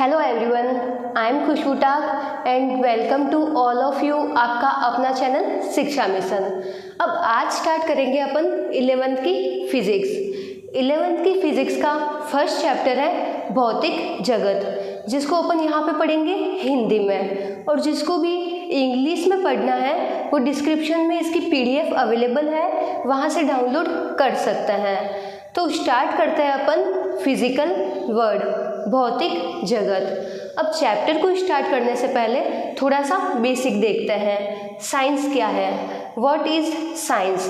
Hello everyone, I am Khushboo Tak and welcome to all of you आपका अपना channel शिक्षा mission. अब आज स्टार्ट करेंगे अपन 11th की फिजिक्स। 11th की फिजिक्स का फर्स्ट चैप्टर है भौतिक जगत, जिसको अपन यहाँ पे पढ़ेंगे हिंदी में, और जिसको भी इंग्लिश में पढ़ना है वो डिस्क्रिप्शन में इसकी PDF अवेलेबल है, वहाँ से डाउनलोड कर सकते हैं। तो स्टार्ट करते हैं अपन फिजिकल वर्ड, भौतिक जगत। अब चैप्टर को स्टार्ट करने से पहले थोड़ा सा बेसिक देखते हैं। साइंस क्या है, व्हाट इज साइंस।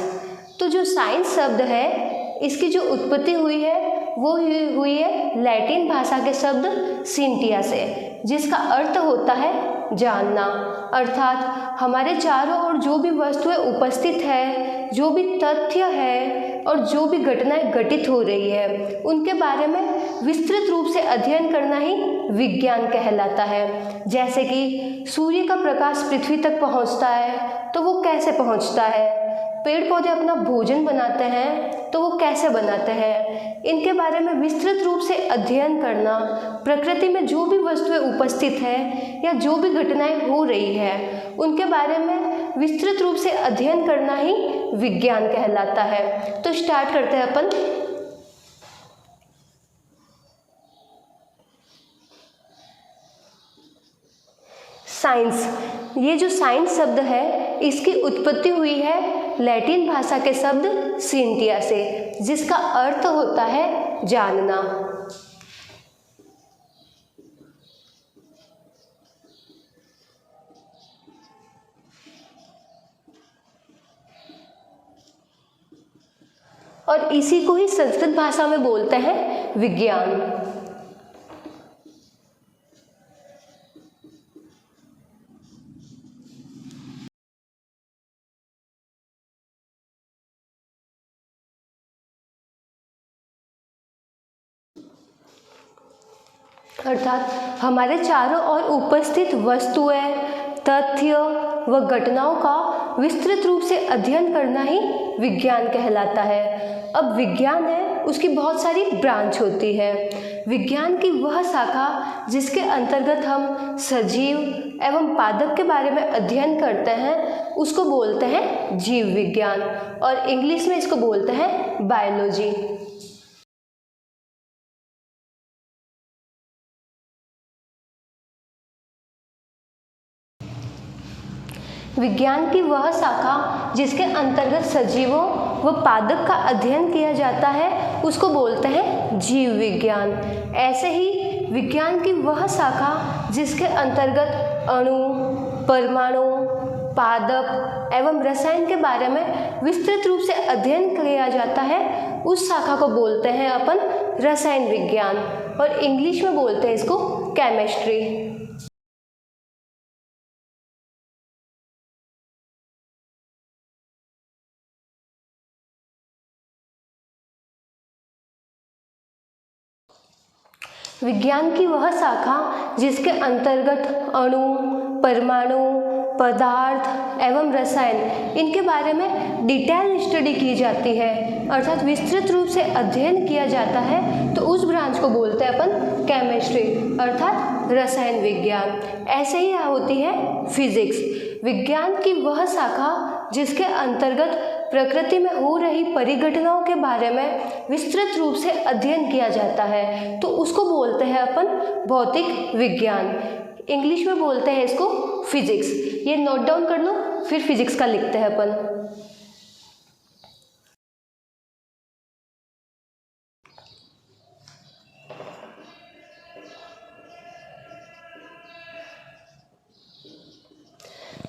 तो जो साइंस शब्द है इसकी जो उत्पत्ति हुई है वो हुई है लैटिन भाषा के शब्द सिंटिया से, जिसका अर्थ होता है जानना। अर्थात हमारे चारों ओर जो भी वस्तुएं उपस्थित है, जो भी तथ्य है और जो भी घटनाएं घटित हो रही है उनके बारे में विस्तृत रूप से अध्ययन करना ही विज्ञान कहलाता है। जैसे कि सूर्य का प्रकाश पृथ्वी तक पहुंचता है तो वो कैसे पहुंचता है, पेड़ पौधे अपना भोजन बनाते हैं तो वो कैसे बनाते हैं, इनके बारे में विस्तृत रूप से अध्ययन करना, प्रकृति में जो भी वस्तुएं उपस्थित है या जो भी घटनाएं हो रही है उनके बारे में विस्तृत रूप से अध्ययन करना ही विज्ञान कहलाता है। तो स्टार्ट करते हैं अपन। साइंस, ये जो साइंस शब्द है इसकी उत्पत्ति हुई है लैटिन भाषा के शब्द सिंटिया से, जिसका अर्थ होता है जानना। और इसी को ही संस्कृत भाषा में बोलते हैं विज्ञान। अर्थात हमारे चारों ओर उपस्थित वस्तुएं, तथ्य व घटनाओं का विस्तृत रूप से अध्ययन करना ही विज्ञान कहलाता है। अब विज्ञान है उसकी बहुत सारी ब्रांच होती है। विज्ञान की वह शाखा जिसके अंतर्गत हम सजीव एवं पादप के बारे में अध्ययन करते हैं उसको बोलते हैं जीव विज्ञान, और इंग्लिश में इसको बोलते हैं बायोलॉजी। विज्ञान की वह शाखा जिसके अंतर्गत सजीवों व पादप का अध्ययन किया जाता है उसको बोलते हैं जीव विज्ञान। ऐसे ही विज्ञान की वह शाखा जिसके अंतर्गत अणु, परमाणु, पादप एवं रसायन के बारे में विस्तृत रूप से अध्ययन किया जाता है उस शाखा को बोलते हैं अपन रसायन विज्ञान, और इंग्लिश में बोलते हैं इसको केमिस्ट्री। विज्ञान की वह शाखा जिसके अंतर्गत अणु, परमाणु, पदार्थ एवं रसायन इनके बारे में डिटेल स्टडी की जाती है, अर्थात विस्तृत रूप से अध्ययन किया जाता है, तो उस ब्रांच को बोलते हैं अपन केमिस्ट्री अर्थात रसायन विज्ञान। ऐसे ही होती है फिजिक्स, विज्ञान की वह शाखा जिसके अंतर्गत प्रकृति में हो रही परिघटनाओं के बारे में विस्तृत रूप से अध्ययन किया जाता है, तो उसको बोलते हैं अपन भौतिक विज्ञान। इंग्लिश में बोलते हैं इसको फिजिक्स। ये नोट डाउन कर लो, फिर फिजिक्स का लिखते हैं अपन।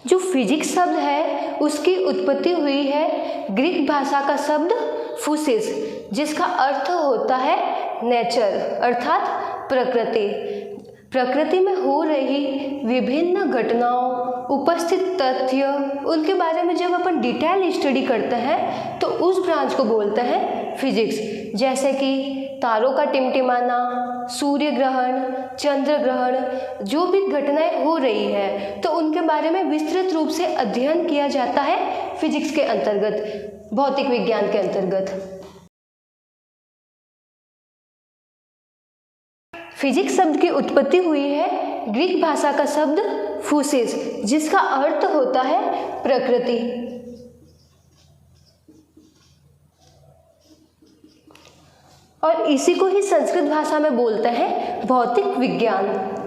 जो फिजिक्स शब्द है उसकी उत्पत्ति हुई है ग्रीक भाषा का शब्द फूसिस, जिसका अर्थ होता है नेचर अर्थात प्रकृति। प्रकृति में हो रही विभिन्न घटनाओं, उपस्थित तथ्य, उनके बारे में जब अपन डिटेल स्टडी करते हैं तो उस ब्रांच को बोलते हैं फिजिक्स। जैसे कि तारों का टिमटिमाना, सूर्य ग्रहण, चंद्र ग्रहण, जो भी घटनाएं हो रही है तो उनके बारे में विस्तृत रूप से अध्ययन किया जाता है फिजिक्स के अंतर्गत, भौतिक विज्ञान के अंतर्गत। फिजिक्स शब्द की उत्पत्ति हुई है ग्रीक भाषा का शब्द फूसिस, जिसका अर्थ होता है प्रकृति। और इसी को ही संस्कृत भाषा में बोलते हैं भौतिक विज्ञान।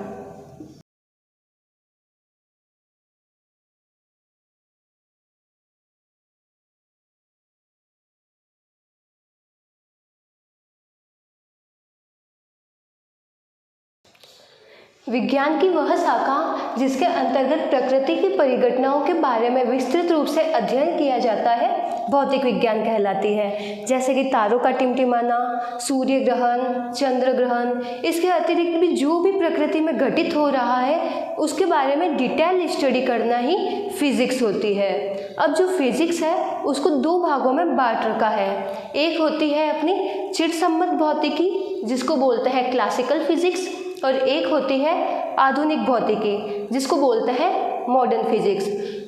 विज्ञान की वह शाखा जिसके अंतर्गत प्रकृति की परिघटनाओं के बारे में विस्तृत रूप से अध्ययन किया जाता है भौतिक विज्ञान कहलाती है। जैसे कि तारों का टिमटिमाना, सूर्य ग्रहण, चंद्र ग्रहण, इसके अतिरिक्त भी जो भी प्रकृति में घटित हो रहा है उसके बारे में डिटेल स्टडी करना ही फिजिक्स होती है। अब जो फिजिक्स है उसको दो भागों में बांट रखा है। एक होती है अपनी चिर सम्मत भौतिकी जिसको बोलते हैं क्लासिकल फिजिक्स, और एक होती है आधुनिक भौतिकी जिसको बोलते हैं मॉडर्न फिजिक्स।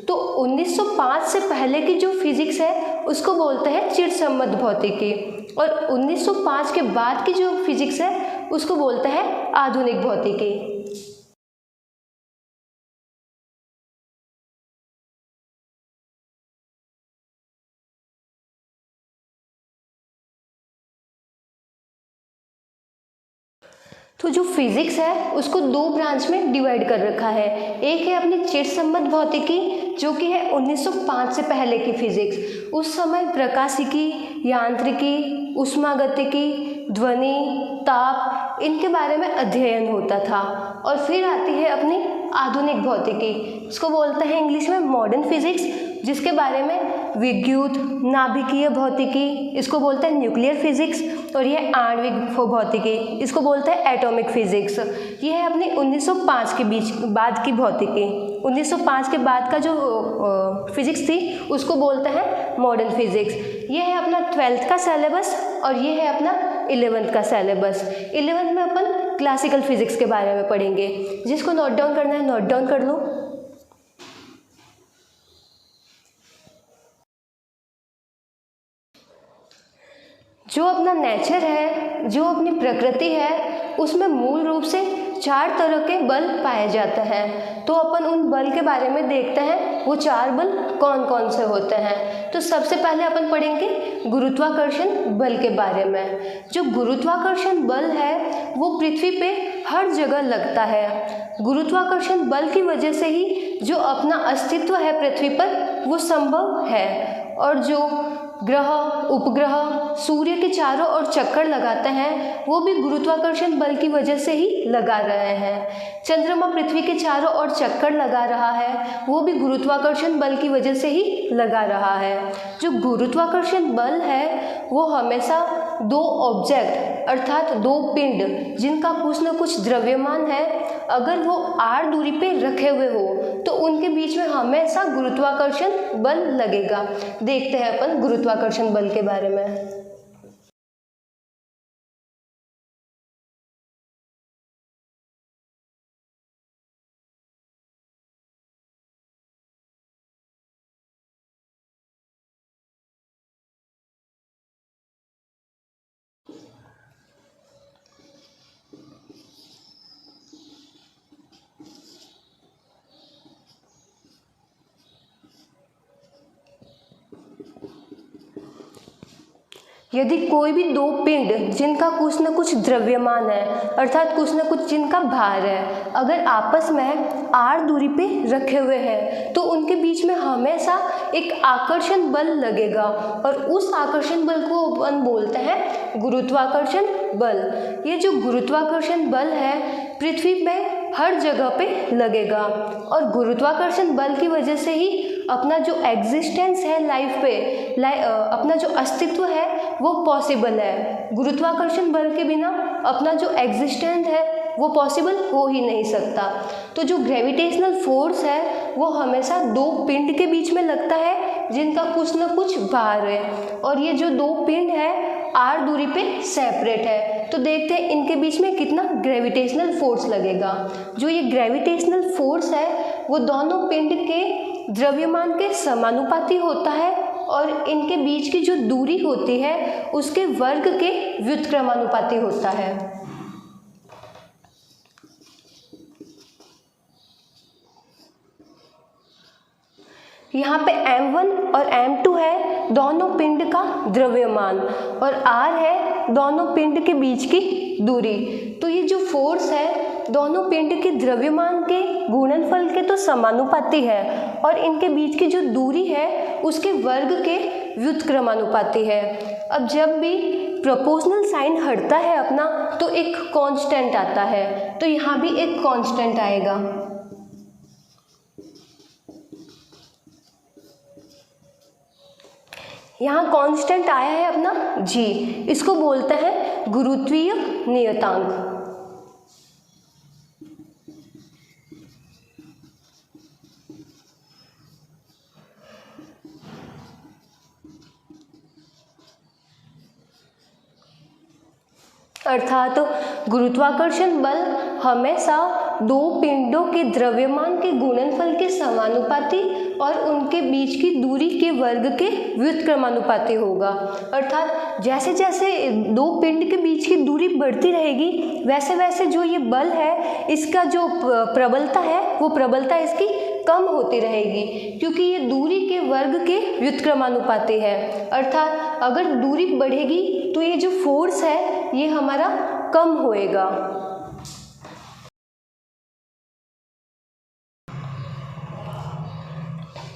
तो 1905 से पहले की जो फिजिक्स है उसको बोलते हैं चिर सम्मत भौतिकी, और 1905 के बाद की जो फिजिक्स है उसको बोलते हैं आधुनिक भौतिकी। तो जो फिजिक्स है उसको दो ब्रांच में डिवाइड कर रखा है। एक है अपनी चिर सम्मत भौतिकी जो कि है 1905 से पहले की फिजिक्स। उस समय प्रकाशिकी, यांत्रिकी, उष्मागतिकी, ध्वनि, ताप, इनके बारे में अध्ययन होता था। और फिर आती है अपनी आधुनिक भौतिकी, इसको बोलते हैं इंग्लिश में मॉडर्न फिजिक्स, जिसके बारे में विद्युत, नाभिकीय भौतिकी, इसको बोलते हैं न्यूक्लियर फिजिक्स, और यह आणविक भौतिकी, इसको बोलते हैं एटॉमिक फिजिक्स। ये है अपनी 1905 के बीच बाद की भौतिकी। 1905 के बाद का जो फिजिक्स थी उसको बोलते हैं मॉडर्न फिजिक्स। ये है अपना 12th का सिलेबस और ये है अपना 11th का सिलेबस। 11th में अपन क्लासिकल फिजिक्स के बारे में पढ़ेंगे। जिसको नोट डाउन करना है नोट डाउन कर लो। जो अपना नेचर है, जो अपनी प्रकृति है, उसमें मूल रूप से 4 तरह के बल पाए जाते हैं। तो अपन उन बल के बारे में देखते हैं वो 4 बल कौन कौन से होते हैं। तो सबसे पहले अपन पढ़ेंगे गुरुत्वाकर्षण बल के बारे में। जो गुरुत्वाकर्षण बल है वो पृथ्वी पे हर जगह लगता है। गुरुत्वाकर्षण बल की वजह से ही जो अपना अस्तित्व है पृथ्वी पर वो संभव है। और जो ग्रह, उपग्रह सूर्य के चारों ओर चक्कर लगाते हैं वो भी गुरुत्वाकर्षण बल की वजह से ही लगा रहे हैं। चंद्रमा पृथ्वी के चारों ओर चक्कर लगा रहा है वो भी गुरुत्वाकर्षण बल की वजह से ही लगा रहा है। जो गुरुत्वाकर्षण बल है वो हमेशा 2 ऑब्जेक्ट अर्थात 2 पिंड जिनका कुछ न कुछ द्रव्यमान है, अगर वो r दूरी पे रखे हुए हो तो उनके बीच में हमेशा गुरुत्वाकर्षण बल लगेगा। देखते हैं अपन गुरुत्वाकर्षण बल के बारे में। यदि कोई भी 2 पिंड जिनका कुछ न कुछ द्रव्यमान है अर्थात कुछ न कुछ जिनका भार है, अगर आपस में r दूरी पे रखे हुए हैं तो उनके बीच में हमेशा एक आकर्षण बल लगेगा और उस आकर्षण बल को अपन बोलते हैं गुरुत्वाकर्षण बल। ये जो गुरुत्वाकर्षण बल है पृथ्वी में हर जगह पे लगेगा और गुरुत्वाकर्षण बल की वजह से ही अपना जो एग्जिस्टेंस है लाइफ पे अपना जो अस्तित्व है वो पॉसिबल है। गुरुत्वाकर्षण बल के बिना अपना जो एग्जिस्टेंस है वो पॉसिबल हो ही नहीं सकता। तो जो ग्रेविटेशनल फोर्स है वो हमेशा 2 पिंड के बीच में लगता है जिनका कुछ न कुछ भार है, और ये जो 2 पिंड है r दूरी पे सेपरेट है। तो देखते हैं इनके बीच में कितना ग्रेविटेशनल फोर्स लगेगा। जो ये ग्रेविटेशनल फोर्स है वो दोनों पिंड के द्रव्यमान के समानुपाती होता है और इनके बीच की जो दूरी होती है उसके वर्ग के व्युत्क्रमानुपाती होता है। यहाँ पे m1 और m2 है दोनों पिंड का द्रव्यमान, और r है दोनों पिंड के बीच की दूरी। तो ये जो फोर्स है दोनों पिंड के द्रव्यमान के गुणनफल के तो समानुपाती है, और इनके बीच की जो दूरी है उसके वर्ग के व्युत्क्रमानुपाती है। अब जब भी प्रोपोर्शनल साइन हटता है अपना तो एक कांस्टेंट आता है, तो यहाँ भी एक कांस्टेंट आएगा। यहाँ कांस्टेंट आया है अपना g, इसको बोलते हैं गुरुत्वीय नियतांक। अर्थात गुरुत्वाकर्षण बल हमेशा दो पिंडों के द्रव्यमान के गुणनफल के समानुपाती और उनके बीच की दूरी के वर्ग के व्युत्क्रमानुपाती होगा। अर्थात जैसे जैसे दो पिंड के बीच की दूरी बढ़ती रहेगी वैसे वैसे जो ये बल है इसका जो प्रबलता है वो प्रबलता इसकी कम होती रहेगी, क्योंकि ये दूरी के वर्ग के व्युत्क्रमानुपाती है। अर्थात अगर दूरी बढ़ेगी तो ये जो फोर्स है ये हमारा कम होएगा।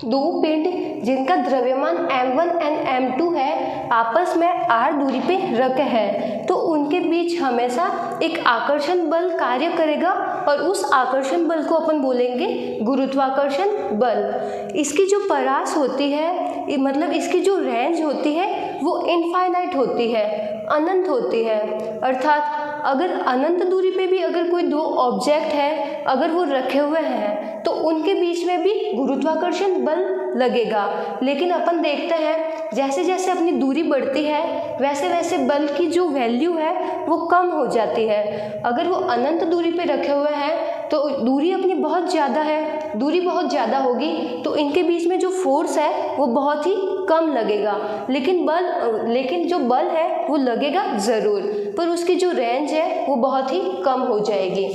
दो पिंड जिनका द्रव्यमान m1 एंड m2 है आपस में r दूरी पे रखे हैं, तो उनके बीच हमेशा एक आकर्षण बल कार्य करेगा, और उस आकर्षण बल को अपन बोलेंगे गुरुत्वाकर्षण बल। इसकी जो परास होती है मतलब इसकी जो रेंज होती है वो इनफाइनाइट होती है, अनंत होती है। अर्थात अगर अनंत दूरी पे भी अगर कोई दो ऑब्जेक्ट है अगर वो रखे हुए हैं तो उनके बीच में भी गुरुत्वाकर्षण बल लगेगा। लेकिन अपन देखते हैं जैसे जैसे अपनी दूरी बढ़ती है वैसे वैसे बल की जो वैल्यू है वो कम हो जाती है। अगर वो अनंत दूरी पे रखे हुए हैं तो दूरी अपनी बहुत ज़्यादा है, दूरी बहुत ज़्यादा होगी तो इनके बीच में जो फोर्स है वो बहुत ही कम लगेगा, लेकिन जो बल है वो लगेगा ज़रूर, पर उसकी जो रेंज है वो बहुत ही कम हो जाएगी।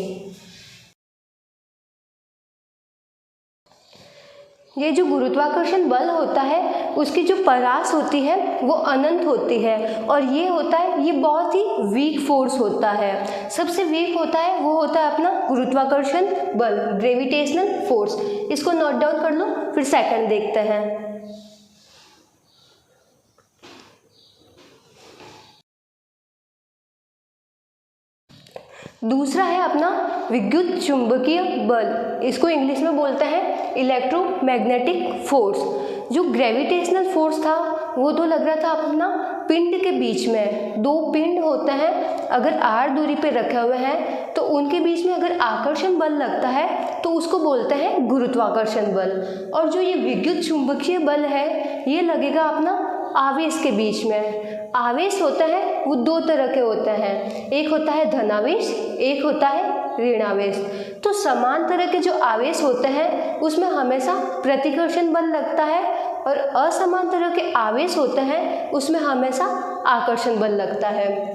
ये जो गुरुत्वाकर्षण बल होता है उसकी जो परास होती है वो अनंत होती है, और ये होता है ये बहुत ही वीक फोर्स होता है। सबसे वीक होता है वो होता है अपना गुरुत्वाकर्षण बल, ग्रेविटेशनल फोर्स। इसको नोट डाउन कर लो, फिर सेकंड देखते हैं। दूसरा है अपना विद्युत चुंबकीय बल, इसको इंग्लिश में बोलते हैं इलेक्ट्रोमैग्नेटिक फोर्स। जो ग्रेविटेशनल फोर्स था वो तो लग रहा था अपना पिंड के बीच में, दो पिंड होते हैं अगर r दूरी पे रखे हुए हैं तो उनके बीच में अगर आकर्षण बल लगता है तो उसको बोलते हैं गुरुत्वाकर्षण बल। और जो ये विद्युत चुंबकीय बल है ये लगेगा अपना आवेश के बीच में। आवेश होता है वो दो तरह के होते हैं, एक होता है धनावेश, एक होता है ऋणावेश। तो समान तरह के जो आवेश होते हैं उसमें हमेशा प्रतिकर्षण बल लगता है, और असमान तरह के आवेश होते हैं उसमें हमेशा आकर्षण बल लगता है।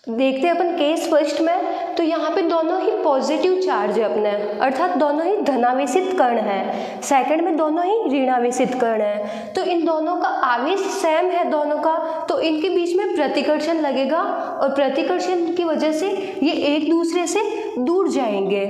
देखते हैं अपन केस फर्स्ट में, तो यहाँ पे दोनों ही पॉजिटिव चार्ज है अपने, अर्थात दोनों ही धनावेशित कण है। सेकंड में दोनों ही ऋणावेशित कण है, तो इन दोनों का आवेश सेम है दोनों का, तो इनके बीच में प्रतिकर्षण लगेगा, और प्रतिकर्षण की वजह से ये एक दूसरे से दूर जाएंगे।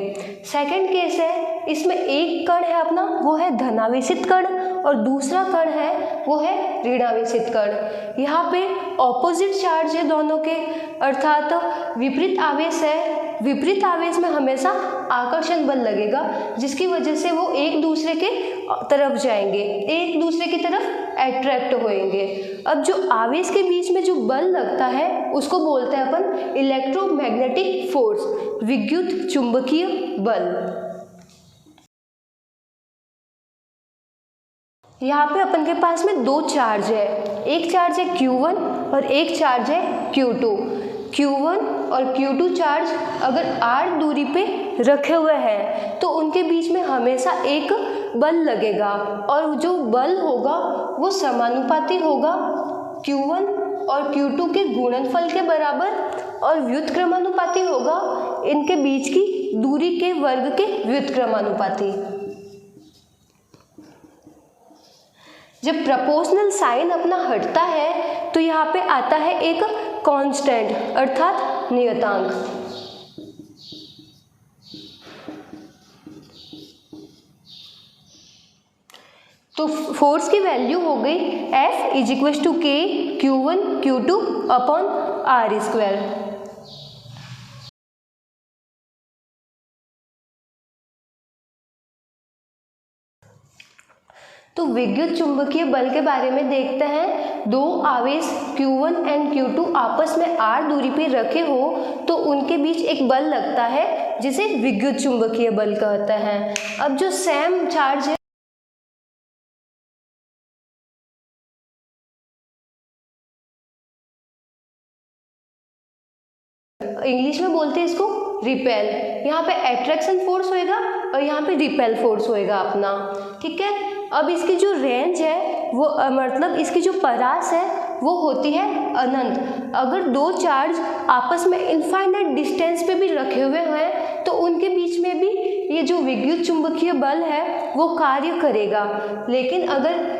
सेकंड केस है, इसमें एक कण है अपना वो है धनावेशित कण, और दूसरा कण है वो है ऋणावेशित कण। यहाँ पे ऑपोजिट चार्ज है दोनों के, अर्थात विपरीत आवेश है। विपरीत आवेश में हमेशा आकर्षण बल लगेगा जिसकी वजह से वो एक दूसरे के तरफ जाएंगे, एक दूसरे की तरफ अट्रैक्ट होएंगे। अब जो आवेश के बीच में जो बल लगता है उसको बोलते हैं अपन इलेक्ट्रोमैग्नेटिक फोर्स, विद्युत चुंबकीय बल। यहाँ पे अपन के पास में दो चार्ज है, एक चार्ज है Q1 और एक चार्ज है Q2। Q1 और Q2 चार्ज अगर r दूरी पे रखे हुए हैं तो उनके बीच में हमेशा एक बल लगेगा, और जो बल होगा वो समानुपाती होगा Q1 और Q2 के गुणनफल के बराबर और व्युत्क्रमानुपाती होगा इनके बीच की दूरी के वर्ग के व्युत्क्रमानुपाती। जब प्रोपोर्शनल साइन अपना हटता है तो यहाँ पे आता है एक कांस्टेंट अर्थात नियतांक। तो फोर्स की वैल्यू हो गई F = K Q1 Q2 upon R²। तो विद्युत चुंबकीय बल के बारे में देखते हैं। दो आवेश Q1 एंड Q2 आपस में r दूरी पे रखे हो तो उनके बीच एक बल लगता है जिसे विद्युत चुंबकीय बल कहते हैं। अब जो सेम चार्ज है इंग्लिश में बोलते हैं इसको रिपेल। यहाँ पे अट्रैक्शन फोर्स होएगा और यहाँ पे रिपेल फोर्स होएगा अपना, ठीक है। अब इसकी जो रेंज है वो मतलब इसकी जो परास है वो होती है अनंत। अगर दो चार्ज आपस में इनफाइनाइट डिस्टेंस पे भी रखे हुए हैं तो उनके बीच में भी ये जो विद्युत चुंबकीय बल है वो कार्य करेगा। लेकिन अगर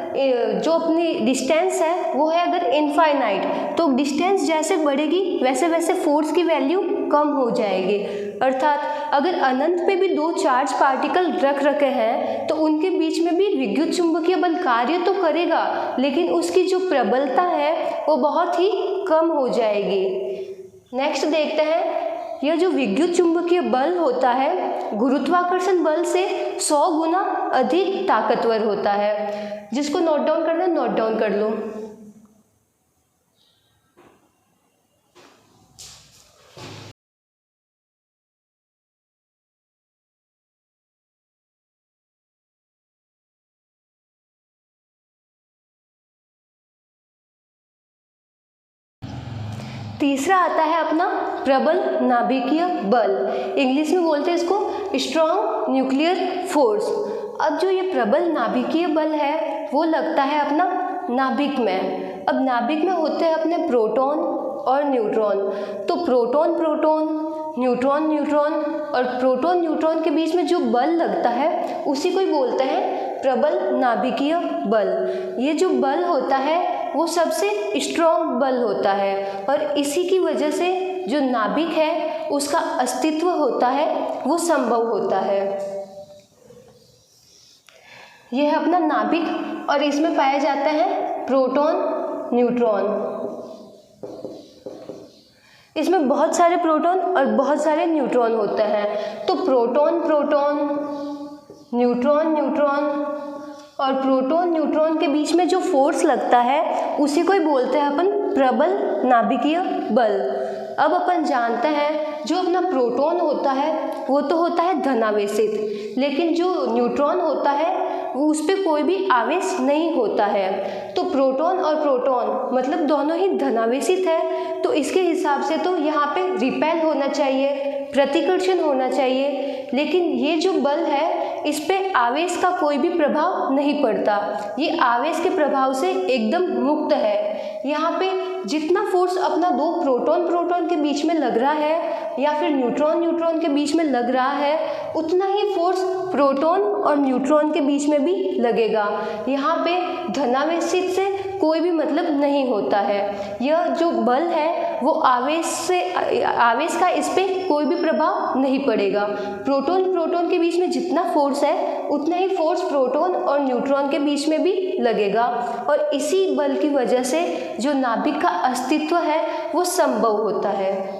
जो अपनी डिस्टेंस है वो है अगर इनफाइनाइट तो डिस्टेंस जैसे बढ़ेगी वैसे वैसे फोर्स की वैल्यू कम हो जाएगी। अर्थात अगर अनंत पे भी दो चार्ज पार्टिकल रख रखे हैं तो उनके बीच में भी विद्युत चुंबकीय बल कार्य तो करेगा लेकिन उसकी जो प्रबलता है वो बहुत ही कम हो जाएगी। नेक्स्ट देखते हैं, यह जो विद्युत चुंबकीय बल होता है गुरुत्वाकर्षण बल से 100 गुना अधिक ताकतवर होता है। जिसको नोट डाउन करना है नोट डाउन कर लो। तीसरा आता है अपना प्रबल नाभिकीय बल। इंग्लिश में बोलते हैं इसको स्ट्रॉन्ग न्यूक्लियर फोर्स। अब जो ये प्रबल नाभिकीय बल है वो लगता है अपना नाभिक में। अब नाभिक में होते हैं अपने प्रोटॉन और न्यूट्रॉन। तो प्रोटॉन प्रोटॉन न्यूट्रॉन न्यूट्रॉन और प्रोटॉन न्यूट्रॉन के बीच में जो बल लगता है उसी को ही बोलते हैं प्रबल नाभिकीय बल। ये जो बल होता है वो सबसे स्ट्रॉन्ग बल होता है और इसी की वजह से जो नाभिक है उसका अस्तित्व होता है वो संभव होता है। यह है अपना नाभिक और इसमें पाया जाता है प्रोटॉन न्यूट्रॉन। इसमें बहुत सारे प्रोटॉन और बहुत सारे न्यूट्रॉन होते हैं। तो प्रोटॉन प्रोटॉन न्यूट्रॉन न्यूट्रॉन और प्रोटॉन न्यूट्रॉन के बीच में जो फोर्स लगता है उसी को ही बोलते हैं अपन प्रबल नाभिकीय बल। अब अपन जानते हैं जो अपना प्रोटॉन होता है वो तो होता है धनावेशित, लेकिन जो न्यूट्रॉन होता है वो उस पर कोई भी आवेश नहीं होता है। तो प्रोटॉन और प्रोटॉन मतलब दोनों ही धनावेशित है तो इसके हिसाब से तो यहाँ पे रिपेल होना चाहिए, प्रतिकर्षण होना चाहिए। लेकिन ये जो बल है इस पे आवेश का कोई भी प्रभाव नहीं पड़ता, ये आवेश के प्रभाव से एकदम मुक्त है। यहाँ पे जितना फोर्स अपना दो प्रोटॉन प्रोटॉन के बीच में लग रहा है या फिर न्यूट्रॉन न्यूट्रॉन के बीच में लग रहा है उतना ही फोर्स प्रोटॉन और न्यूट्रॉन के बीच में भी लगेगा। यहाँ पे धनावेशित से कोई भी मतलब नहीं होता है। यह जो बल है वो आवेश का इस पे कोई भी प्रभाव नहीं पड़ेगा। प्रोटॉन प्रोटॉन के बीच में जितना फोर्स है उतना ही फोर्स प्रोटॉन और न्यूट्रॉन के बीच में भी लगेगा और इसी बल की वजह से जो नाभिक का अस्तित्व है वो संभव होता है।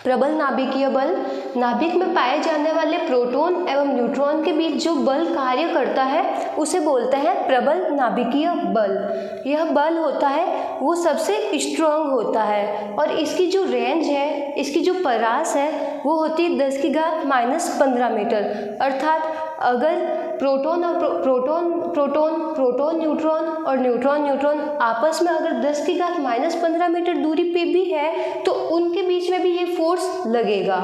प्रबल नाभिकीय बल, नाभिक में पाए जाने वाले प्रोटॉन एवं न्यूट्रॉन के बीच जो बल कार्य करता है उसे बोलते हैं प्रबल नाभिकीय बल। यह बल होता है वो सबसे स्ट्रॉन्ग होता है और इसकी जो रेंज है, इसकी जो परास है वो होती है 10⁻⁻15 मीटर। अर्थात अगर प्रोटॉन न्यूट्रॉन और न्यूट्रॉन न्यूट्रॉन आपस में अगर 10⁻⁻15 मीटर दूरी पे भी है तो उनके बीच में भी ये फोर्स लगेगा।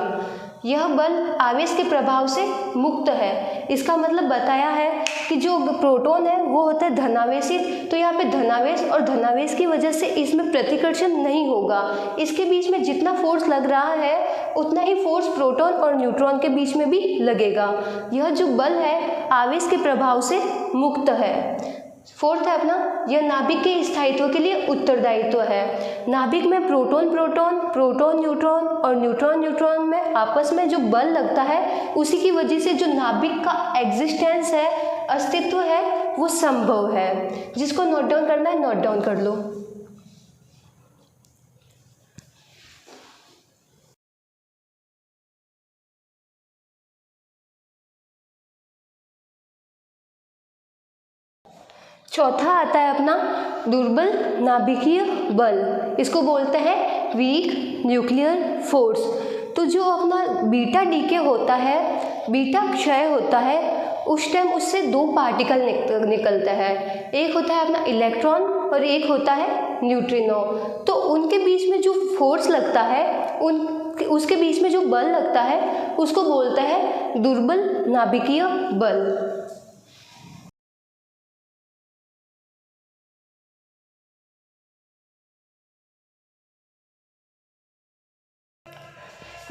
यह बल आवेश के प्रभाव से मुक्त है। इसका मतलब बताया है कि जो प्रोटॉन है वो होता है धनावेशित, तो यहाँ पे धनावेश और धनावेश की वजह से इसमें प्रतिकर्षण नहीं होगा। इसके बीच में जितना फोर्स लग रहा है उतना ही फोर्स प्रोटॉन और न्यूट्रॉन के बीच में भी लगेगा। यह जो बल है आवेश के प्रभाव से मुक्त है। फोर्थ है अपना, यह नाभिक के स्थायित्व के लिए उत्तरदायित्व है। नाभिक में प्रोटॉन प्रोटॉन, प्रोटॉन न्यूट्रॉन और न्यूट्रॉन न्यूट्रॉन में आपस में जो बल लगता है उसी की वजह से जो नाभिक का एग्जिस्टेंस है, अस्तित्व है, वो संभव है। जिसको नोट डाउन करना है नोट डाउन कर लो। चौथा आता है अपना दुर्बल नाभिकीय बल। इसको बोलते हैं वीक न्यूक्लियर फोर्स। तो जो अपना बीटा डीके होता है, बीटा क्षय होता है, उस टाइम उससे दो पार्टिकल निकलता है। एक होता है अपना इलेक्ट्रॉन और एक होता है न्यूट्रिनो। तो उनके बीच में जो फोर्स लगता है, उसके बीच में जो बल लगता है उसको बोलते हैं दुर्बल नाभिकीय बल।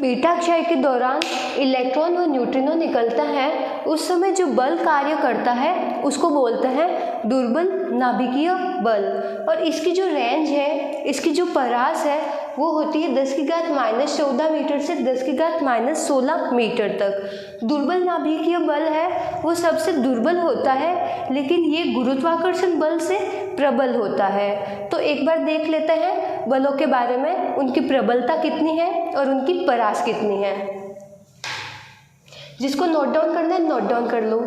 बीटा क्षय के दौरान इलेक्ट्रॉन और न्यूट्रिनो निकलता है, उस समय जो बल कार्य करता है उसको बोलते हैं दुर्बल नाभिकीय बल। और इसकी जो रेंज है, इसकी जो परास है वो होती है 10⁻⁻14 मीटर से 10⁻⁻16 मीटर तक। दुर्बल नाभिकीय बल है वो सबसे दुर्बल होता है, लेकिन ये गुरुत्वाकर्षण बल से प्रबल होता है। तो एक बार देख लेते हैं बलों के बारे में, उनकी प्रबलता कितनी है और उनकी परास कितनी है। जिसको नोट डाउन करना है नोट डाउन कर लो।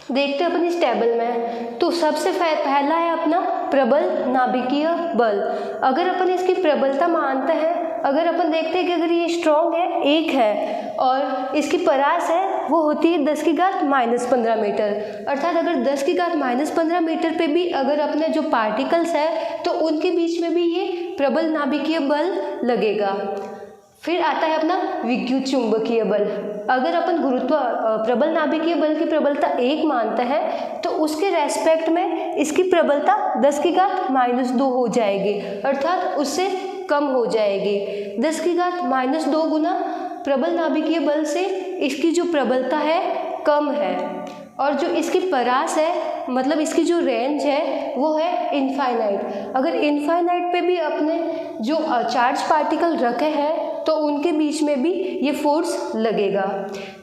देखते हैं अपन इस टेबल में। तो सबसे पहला है अपना प्रबल नाभिकीय बल। अगर अपन इसकी प्रबलता मानते हैं, अगर अपन देखते हैं कि अगर ये स्ट्रॉन्ग है, एक है, और इसकी परास है वो होती है 10⁻⁻15 मीटर। अर्थात अगर 10⁻⁻15 मीटर पे भी अगर अपने जो पार्टिकल्स है तो उनके बीच में भी ये प्रबल नाभिकीय बल लगेगा। फिर आता है अपना विद्युत चुंबकीय बल। अगर अपन प्रबल नाभिकीय बल की प्रबलता 1 मानते हैं तो उसके रेस्पेक्ट में इसकी प्रबलता 10⁻² हो जाएगी, अर्थात उससे कम हो जाएगी। 10⁻² गुना प्रबल नाभिकीय बल से इसकी जो प्रबलता है कम है। और जो इसकी परास है, मतलब इसकी जो रेंज है वो है इनफाइनाइट। अगर इनफाइनाइट पे भी अपने जो चार्ज पार्टिकल रखे हैं तो उनके बीच में भी ये फोर्स लगेगा।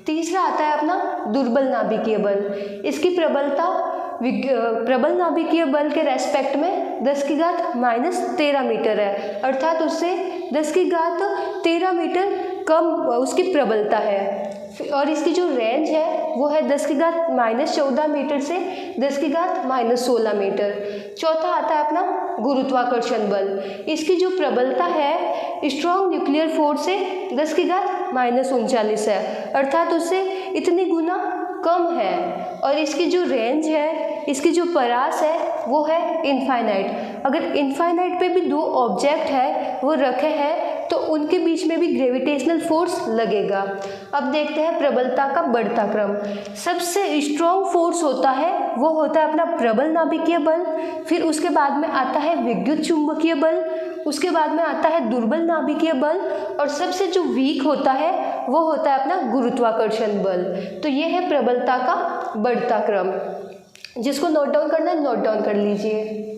तीसरा आता है अपना दुर्बल नाभिकीय बल। इसकी प्रबलता प्रबल नाभिकीय बल के रेस्पेक्ट में 10⁻13 मीटर है, अर्थात उससे 10⁻13 मीटर कम उसकी प्रबलता है। और इसकी जो रेंज है वो है 10⁻14 मीटर से 10⁻16 मीटर। चौथा आता है अपना गुरुत्वाकर्षण बल। इसकी जो प्रबलता है स्ट्रॉन्ग न्यूक्लियर फोर्स से 10⁻39 है, अर्थात उससे इतनी गुना कम है। और इसकी जो रेंज है, इसकी जो परास है वो है इनफाइनाइट। अगर इनफाइनाइट पे भी दो ऑब्जेक्ट है वो रखे हैं तो उनके बीच में भी ग्रेविटेशनल फोर्स लगेगा। अब देखते हैं प्रबलता का बढ़ता क्रम। सबसे स्ट्रॉन्ग फोर्स होता है वो होता है अपना प्रबल नाभिकीय बल, फिर उसके बाद में आता है विद्युत चुंबकीय बल, उसके बाद में आता है दुर्बल नाभिकीय बल, और सबसे जो वीक होता है वो होता है अपना गुरुत्वाकर्षण बल। तो ये है प्रबलता का बढ़ता क्रम। जिसको नोट डाउन करना है नोट डाउन कर लीजिए।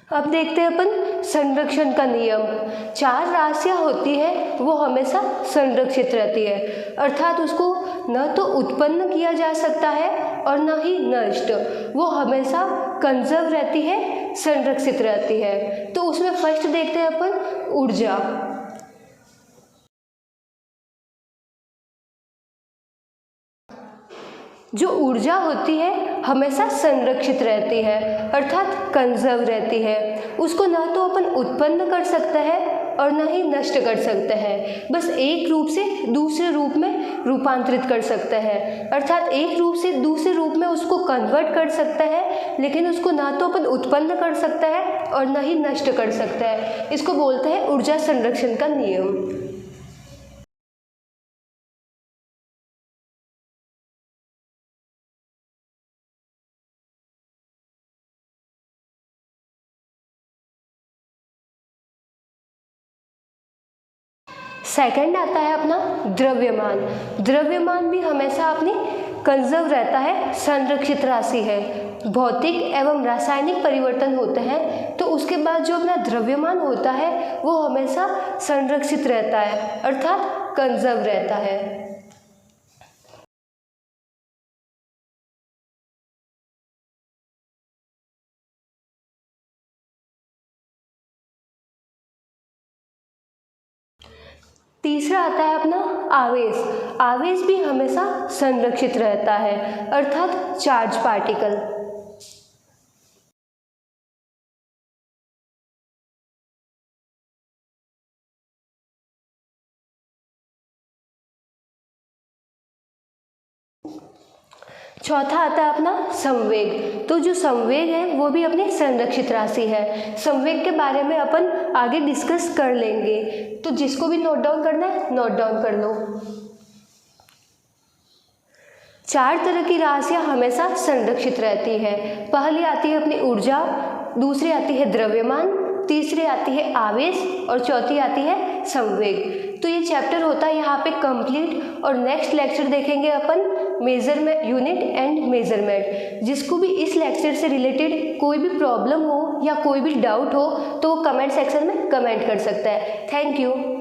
अब देखते हैं अपन संरक्षण का नियम। 4 राशियाँ होती है वो हमेशा संरक्षित रहती है, अर्थात उसको न तो उत्पन्न किया जा सकता है और न ही नष्ट, वो हमेशा कंजर्व रहती है, संरक्षित रहती है। तो उसमें फर्स्ट देखते हैं अपन ऊर्जा। जो ऊर्जा होती है हमेशा संरक्षित रहती है, अर्थात कंजर्व रहती है। उसको ना तो अपन उत्पन्न कर सकते हैं और ना ही नष्ट कर सकते हैं, बस एक रूप से दूसरे रूप में रूपांतरित कर सकते हैं, अर्थात एक रूप से दूसरे रूप में उसको कन्वर्ट कर सकते हैं, लेकिन उसको ना तो अपन उत्पन्न कर सकते हैं और ना ही नष्ट कर सकते हैं। इसको बोलते हैं ऊर्जा संरक्षण का नियम। सेकंड आता है अपना द्रव्यमान। द्रव्यमान भी हमेशा अपनी कंजर्व रहता है, संरक्षित राशि है। भौतिक एवं रासायनिक परिवर्तन होते हैं तो उसके बाद जो अपना द्रव्यमान होता है वो हमेशा संरक्षित रहता है, अर्थात कंजर्व रहता है। तीसरा आता है अपना आवेश। आवेश भी हमेशा संरक्षित रहता है, अर्थात चार्ज पार्टिकल। चौथा आता है अपना संवेग। तो जो संवेग है वो भी अपनी संरक्षित राशि है। संवेग के बारे में अपन आगे डिस्कस कर लेंगे, तो जिसको भी नोट डाउन करना है नोट डाउन कर लो। 4 तरह की राशियाँ हमेशा संरक्षित रहती है। पहली आती है अपनी ऊर्जा, दूसरी आती है द्रव्यमान, तीसरी आती है आवेश और चौथी आती है संवेग। तो ये चैप्टर होता है यहाँ पे कंप्लीट, और नेक्स्ट लेक्चर देखेंगे अपन मेजरमेंट यूनिट एंड मेजरमेंट। जिसको भी इस लेक्चर से रिलेटेड कोई भी प्रॉब्लम हो या कोई भी डाउट हो तो वो कमेंट सेक्शन में कमेंट कर सकता है। Thank you.